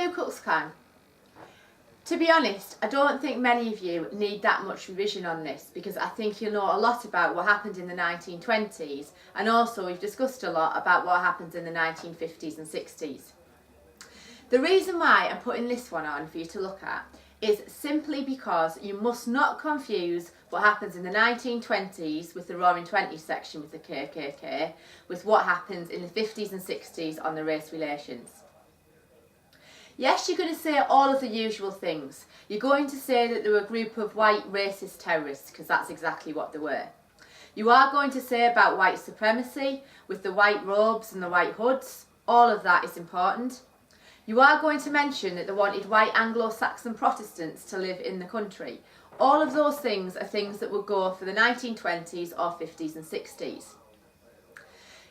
Ku Klux Klan. To be honest, I don't think many of you need that much revision on this, because I think you'll know a lot about what happened in the 1920s, and also we've discussed a lot about what happens in the 1950s and 60s. The reason why I'm putting this one on for you to look at is simply because you must not confuse what happens in the 1920s with the Roaring Twenties section with the KKK with what happens in the 50s and 60s on the race relations. Yes, you're going to say all of the usual things. You're going to say that there were a group of white racist terrorists, because that's exactly what they were. You are going to say about white supremacy with the white robes and the white hoods. All of that is important. You are going to mention that they wanted white Anglo-Saxon Protestants to live in the country. All of those things are things that will go for the 1920s or 50s and 60s.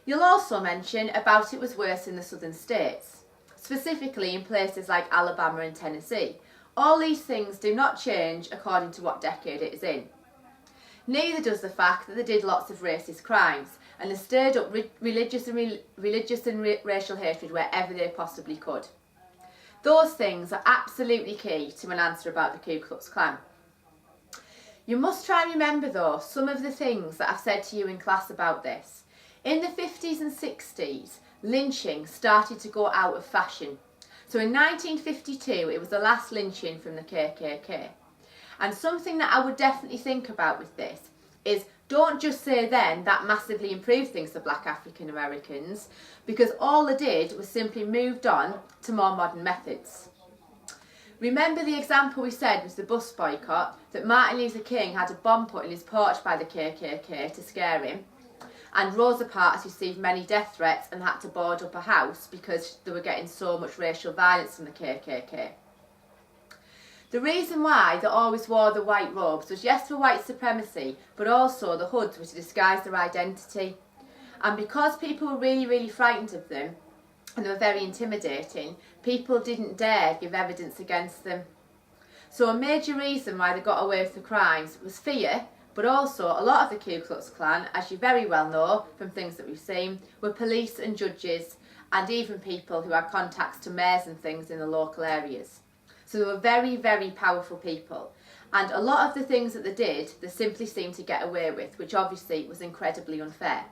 You'll also mention about it was worse in the southern states, specifically in places like Alabama and Tennessee. All these things do not change according to what decade it is in. Neither does the fact that they did lots of racist crimes and they stirred up religious and racial hatred wherever they possibly could. Those things are absolutely key to an answer about the Ku Klux Klan. You must try and remember though some of the things that I've said to you in class about this. In the 50s and 60s, lynching started to go out of fashion. So in 1952 it was the last lynching from the KKK. And something that I would definitely think about with this is don't just say then that massively improved things for black African Americans, because all they did was simply moved on to more modern methods. Remember the example we said was the bus boycott, that Martin Luther King had a bomb put in his porch by the KKK to scare him, and Rosa Parks received many death threats and had to board up a house because they were getting so much racial violence from the KKK. The reason why they always wore the white robes was yes for white supremacy, but also the hoods were to disguise their identity. And because people were really frightened of them and they were very intimidating, people didn't dare give evidence against them. So a major reason why they got away with the crimes was fear, but also a lot of the Ku Klux Klan, as you very well know from things that we've seen, were police and judges and even people who had contacts to mayors and things in the local areas. So they were very powerful people. And a lot of the things that they did, they simply seemed to get away with, which obviously was incredibly unfair.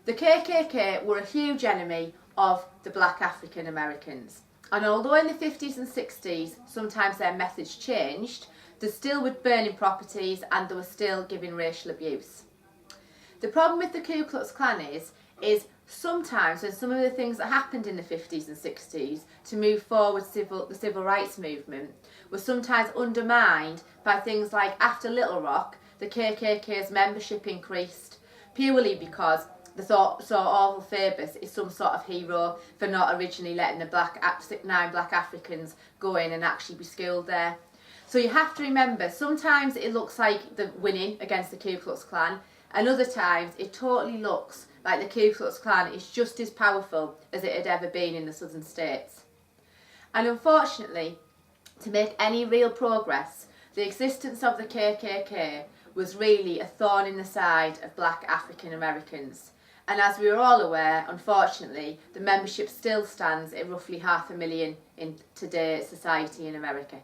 The KKK were a huge enemy of the black African Americans. And although in the 50s and 60s sometimes their methods changed, they still were burning properties and they were still giving racial abuse. The problem with the Ku Klux Klan is sometimes when some of the things that happened in the 50s and 60s to move forward the civil rights movement were sometimes undermined by things like after Little Rock, the KKK's membership increased purely because they saw Orville Faber is some sort of hero for not originally letting the 9 black Africans go in and actually be schooled there. So you have to remember, sometimes it looks like they're winning against the Ku Klux Klan, and other times it totally looks like the Ku Klux Klan is just as powerful as it had ever been in the southern states. And unfortunately, to make any real progress, the existence of the KKK was really a thorn in the side of black African Americans. And as we are all aware, unfortunately, the membership still stands at roughly 500,000 in today's society in America.